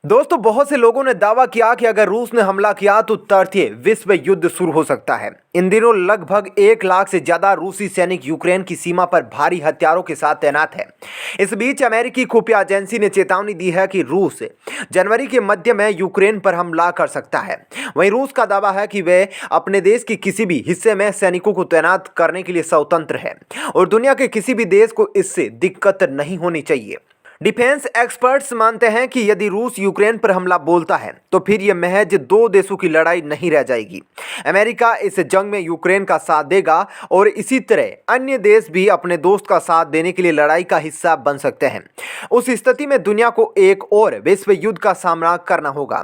दोस्तों, बहुत से लोगों ने दावा किया कि अगर रूस ने हमला किया तो तृतीय विश्व युद्ध शुरू हो सकता है। इन दिनों लगभग 1 लाख से ज्यादा रूसी सैनिक यूक्रेन की सीमा पर भारी हथियारों के साथ तैनात है। इस बीच अमेरिकी खुफिया एजेंसी ने चेतावनी दी है कि रूस जनवरी के मध्य में यूक्रेन पर हमला कर सकता है। वहीं रूस का दावा है कि वह अपने देश के किसी भी हिस्से में सैनिकों को तैनात करने के लिए स्वतंत्र है और दुनिया के किसी भी देश को इससे दिक्कत नहीं होनी चाहिए। डिफेंस एक्सपर्ट्स मानते हैं कि यदि रूस यूक्रेन पर हमला बोलता है तो फिर यह महज दो देशों की लड़ाई नहीं रह जाएगी। अमेरिका इस जंग में यूक्रेन का साथ देगा और इसी तरह अन्य देश भी अपने दोस्त का साथ देने के लिए लड़ाई का हिस्सा बन सकते हैं। उस स्थिति में दुनिया को एक और विश्व युद्ध का सामना करना होगा।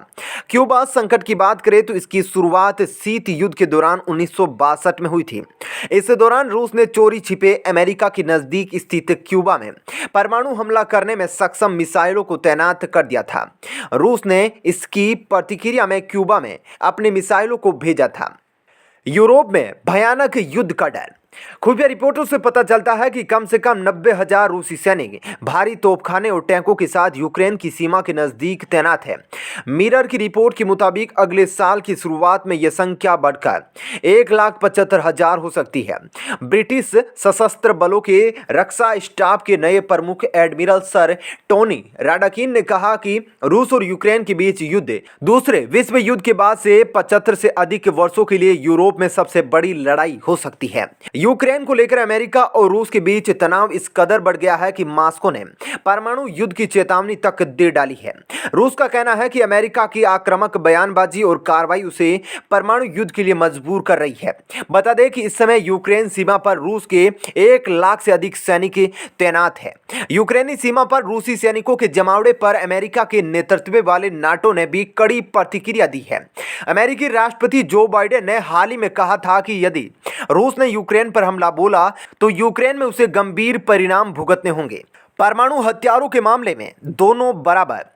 क्यूबा संकट की बात करें तो इसकी शुरुआत शीत युद्ध के दौरान 1962 में हुई थी। इस दौरान रूस ने चोरी छिपे अमेरिका के नजदीक स्थित क्यूबा में परमाणु हमला करने में सक्षम मिसाइलों को तैनात कर दिया था। रूस ने इसकी प्रतिक्रिया में क्यूबा में अपने मिसाइलों को भेजा था। यूरोप में भयानक युद्ध का डर। खुफिया रिपोर्टों से पता चलता है कि कम से कम 90,000 रूसी सैनिक भारी तोपखाने और टैंकों के साथ यूक्रेन की सीमा के नजदीक तैनात है। मिरर की रिपोर्ट के मुताबिक अगले साल की शुरुआत में यह संख्या बढ़कर 1,75,000 हो सकती है। ब्रिटिश सशस्त्र बलों के रक्षा स्टाफ के नए प्रमुख एडमिरल सर टोनी राडाकिन ने कहा कि रूस और यूक्रेन के बीच युद्ध दूसरे विश्व युद्ध के बाद से 75 से अधिक वर्षों के लिए यूरोप में सबसे बड़ी लड़ाई हो सकती है। यूक्रेन को लेकर अमेरिका और रूस के बीच तनाव इस कदर बढ़ गया है कि मॉस्को ने परमाणु युद्ध की चेतावनी तक दे डाली है। रूस का कहना है कि अमेरिका की आक्रामक बयानबाजी और कार्रवाई उसे परमाणु युद्ध के लिए मजबूर कर रही है। बता दें कि इस समय यूक्रेन सीमा पर रूस के 1 लाख से अधिक सैनिक तैनात है। यूक्रेनी सीमा पर रूसी सैनिकों के जमावड़े पर अमेरिका के नेतृत्व वाले नाटो ने भी कड़ी प्रतिक्रिया दी है। अमेरिकी राष्ट्रपति जो बाइडेन ने हाल ही में कहा था कि यदि रूस ने यूक्रेन पर हमला बोला तो यूक्रेन में उसे गंभीर परिणाम भुगतने होंगे। परमाणु हथियारों के मामले में दोनों बराबर।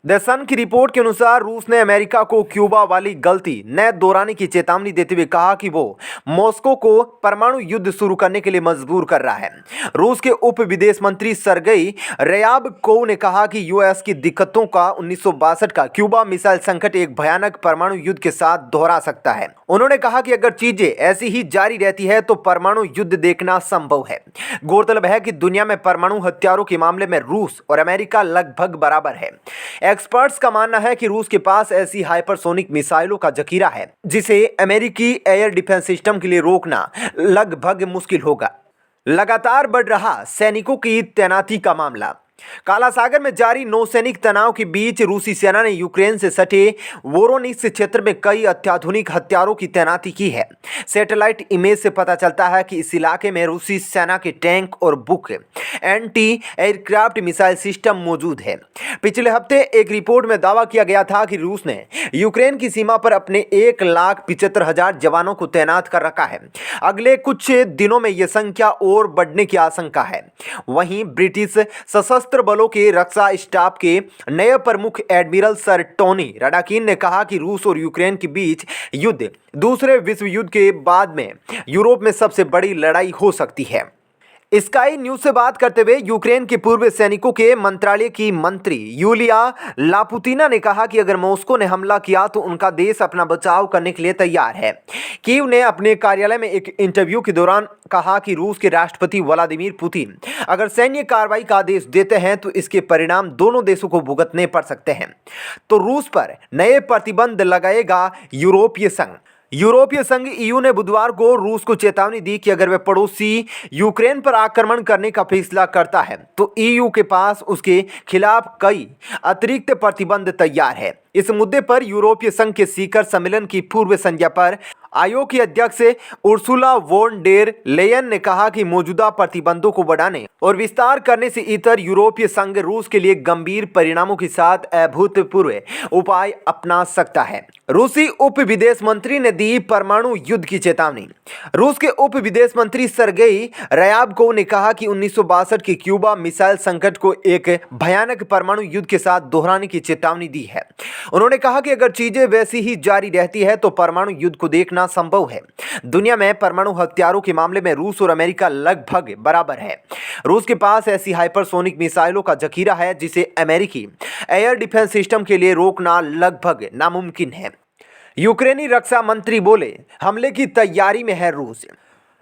द सन की रिपोर्ट के अनुसार रूस ने अमेरिका को क्यूबा वाली गलती न दोहराने की चेतावनी देते हुए कहा कि वो मॉस्को को परमाणु युद्ध शुरू करने के लिए मजबूर कर रहा है। रूस के उप विदेश मंत्री सरगेई रयाबकोव ने कहा कि यूएस की दिक्कतों का 1962 का क्यूबा मिसाइल संकट एक भयानक परमाणु युद्ध के साथ दोहरा सकता है। उन्होंने कहा कि अगर चीजें ऐसी ही जारी रहती है तो परमाणु युद्ध देखना संभव है। गौरतलब है कि दुनिया में परमाणु हथियारों के मामले में रूस और अमेरिका लगभग बराबर है। एक्सपर्ट्स का मानना है कि रूस के पास ऐसी हाइपरसोनिक मिसाइलों का जखीरा है जिसे अमेरिकी एयर डिफेंस सिस्टम के लिए रोकना लगभग मुश्किल होगा। लगातार बढ़ रहा सैनिकों की तैनाती का मामला। काला सागर में जारी नौसैनिक तनाव के बीच रूसी सेना ने यूक्रेन से सटे वोरोनिस्क क्षेत्र में कई अत्याधुनिक हथियारों की तैनाती की है। सैटेलाइट इमेज से पता चलता है कि इस इलाके में रूसी सेना के टैंक और book anti aircraft missile system मौजूद है। पिछले हफ्ते एक रिपोर्ट में दावा किया गया था कि रूस ने यूक्रेन की सीमा पर अपने 1,75,000 जवानों को तैनात कर रखा है। अगले कुछ दिनों में यह संख्या और बढ़ने की आशंका है। वहीं ब्रिटिश सशस्त्र बलों के रक्षा स्टाफ के नए प्रमुख एडमिरल सर टोनी राडाकिन ने कहा कि रूस और यूक्रेन के बीच युद्ध दूसरे विश्व युद्ध के बाद में यूरोप में सबसे बड़ी लड़ाई हो सकती है। स्काई न्यूज से बात करते हुए यूक्रेन के पूर्व सैनिकों के मंत्रालय की मंत्री यूलिया लापुतिना ने कहा कि अगर मॉस्को ने हमला किया तो उनका देश अपना बचाव करने के लिए तैयार है। कीव ने अपने कार्यालय में एक इंटरव्यू के दौरान कहा कि रूस के राष्ट्रपति व्लादिमीर पुतिन अगर सैन्य कार्रवाई का आदेश देते हैं तो इसके परिणाम दोनों देशों को भुगतने पड़ सकते हैं। तो रूस पर नए प्रतिबंध लगाएगा यूरोपीय संघ। यूरोपीय संघ ईयू ने बुधवार को रूस को चेतावनी दी कि अगर वह पड़ोसी यूक्रेन पर आक्रमण करने का फैसला करता है तो ईयू के पास उसके खिलाफ कई अतिरिक्त प्रतिबंध तैयार है। इस मुद्दे पर यूरोपीय संघ के शिखर सम्मेलन की पूर्व संध्या पर आयोग की अध्यक्ष उर्सुला वोन डेर लेयन ने कहा कि मौजूदा प्रतिबंधों को बढ़ाने और विस्तार करने से इतर यूरोपीय संघ रूस के लिए गंभीर परिणामों के साथ अभूतपूर्व उपाय अपना सकता है। रूसी उप विदेश मंत्री ने दी परमाणु युद्ध की चेतावनी। रूस के उप विदेश मंत्री सरगेई रयाबकोव ने कहा कि 1962 के क्यूबा मिसाइल संकट को एक भयानक परमाणु युद्ध के साथ दोहराने की चेतावनी दी है। उन्होंने कहा कि अगर चीजें वैसी ही जारी रहती है तो परमाणु युद्ध को देखना संभव है। दुनिया में परमाणु हथियारों के मामले में रूस और अमेरिका लगभग बराबर है। रूस के पास ऐसी हाइपरसोनिक मिसाइलों का जखीरा है जिसे अमेरिकी एयर डिफेंस सिस्टम के लिए रोकना लगभग नामुमकिन है। यूक्रेनी रक्षा मंत्री बोले, हमले की तैयारी में है रूस।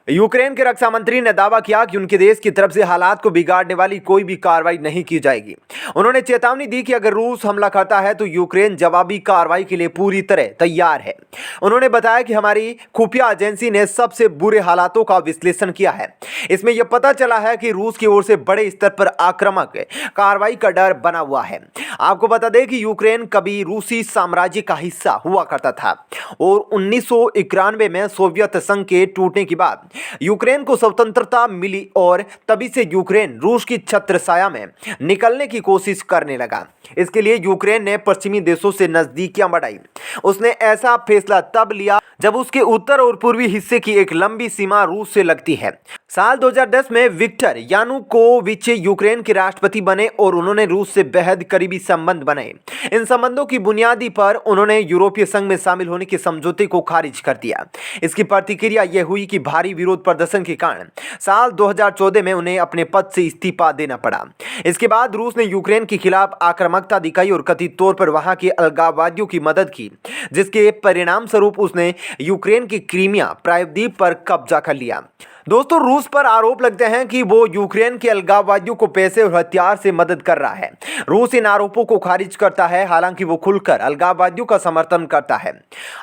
यूक्रेन के रक्षा मंत्री ने दावा किया कि उनके देश की तरफ से हालात को बिगाड़ने वाली कोई भी कार्रवाई नहीं की जाएगी। उन्होंने चेतावनी दी कि अगर रूस हमला करता है तो यूक्रेन जवाबी कार्रवाई के लिए पूरी तरह तैयार है। उन्होंने बताया कि हमारी खुफिया एजेंसी ने सबसे बुरे हालातों का विश्लेषण किया है। इसमें यह पता चला है कि रूस की ओर से बड़े स्तर पर आक्रामक कार्रवाई का डर बना हुआ है। आपको बता दें कि यूक्रेन कभी रूसी साम्राज्य का हिस्सा हुआ करता था और 1991 में सोवियत संघ के टूटने के बाद यूक्रेन को स्वतंत्रता मिली और तभी से यूक्रेन रूस की छत्रछाया में निकलने की कोशिश करने लगा। इसके लिए यूक्रेन ने पश्चिमी देशों से नजदीकियां बढ़ाई। उसने ऐसा फैसला तब लिया जब उसके उत्तर और पूर्वी हिस्से की एक लंबी सीमा रूस से लगती है। साल 2010 में विक्टर यानुकोविच यूक्रेन के राष्ट्रपति बने और उन्होंने रूस से बेहद करीबी संबंध बनाए। इन संबंधों की बुनियादी पर उन्होंने यूरोपीय संघ में शामिल होने के समझौते को खारिज कर दिया। इसकी प्रतिक्रिया यह हुई कि भारी विरोध प्रदर्शन के कारण साल 2014 में उन्हें अपने पद से इस्तीफा देना पड़ा। इसके बाद रूस ने यूक्रेन के खिलाफ आक्रामकता दिखाई और कथित तौर पर वहां के अलगाववादियों की मदद की, जिसके परिणाम स्वरूप उसने यूक्रेन की क्रीमिया प्रायद्वीप पर कब्जा कर लिया। दोस्तों, रूस पर आरोप लगते हैं कि वो यूक्रेन के अलगाववादियों को पैसे और हथियार से मदद कर रहा है। रूस इन आरोपों को खारिज करता है, हालांकि वो खुलकर अलगाववादियों का समर्थन करता है।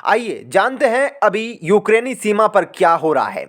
आइए जानते हैं अभी यूक्रेनी सीमा पर क्या हो रहा है।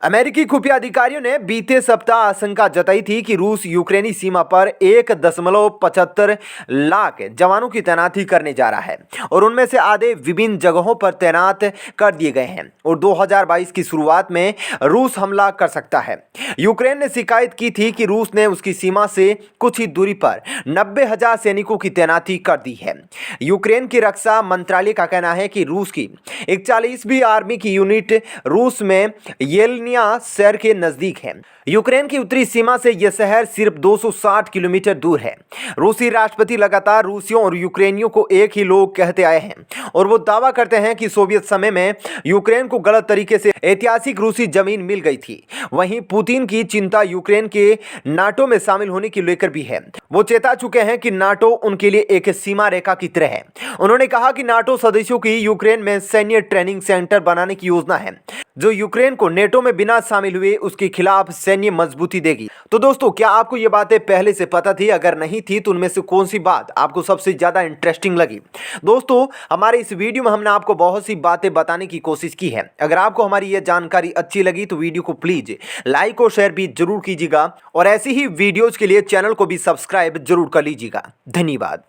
अमेरिकी खुफिया अधिकारियों ने बीते सप्ताह आशंका जताई थी कि रूस यूक्रेनी सीमा पर 1.75 लाख जवानों की तैनाती करने जा रहा है और उनमें से आधे विभिन्न जगहों पर तैनात कर दिए गए हैं और 2022 की शुरुआत में रूस हमला कर सकता है। यूक्रेन ने शिकायत की थी कि रूस ने उसकी सीमा से कुछ ही दूरी पर 90,000 सैनिकों की तैनाती कर दी है। यूक्रेन की रक्षा मंत्रालय का कहना है कि रूस की 41वीं आर्मी की यूनिट रूस में येलनिया शहर के नजदीक है। यूक्रेन की उत्तरी सीमा से यह शहर सिर्फ 260 किलोमीटर दूर है। रूसी राष्ट्रपति लगातार रूसियों और यूक्रेनियों को एक ही लोग कहते आए हैं और वो दावा करते हैं कि सोवियत समय में यूक्रेन को गलत तरीके से ऐतिहासिक रूसी जमीन मिल गई थी। वहीं पुतिन की चिंता यूक्रेन के नाटो में शामिल होने की लेकर भी है। वो चेता चुके हैं कि नाटो उनके लिए एक सीमा रेखा की तरह है। उन्होंने कहा कि नाटो सदस्यों की यूक्रेन में सैन्य ट्रेनिंग सेंटर बनाने की योजना है, जो यूक्रेन को नेटो में बिना शामिल हुए उसके खिलाफ सैन्य मजबूती देगी। तो दोस्तों, क्या आपको ये बातें पहले से पता थी? अगर नहीं थी तो उनमें से कौन सी बात आपको सबसे ज्यादा इंटरेस्टिंग लगी? दोस्तों, हमारे इस वीडियो में हमने आपको बहुत सी बातें बताने की कोशिश की है। अगर आपको हमारी ये जानकारी अच्छी लगी तो वीडियो को प्लीज लाइक और शेयर भी जरूर कीजिएगा और ऐसी ही वीडियोज के लिए चैनल को भी सब्सक्राइब जरूर कर लीजिएगा। धन्यवाद।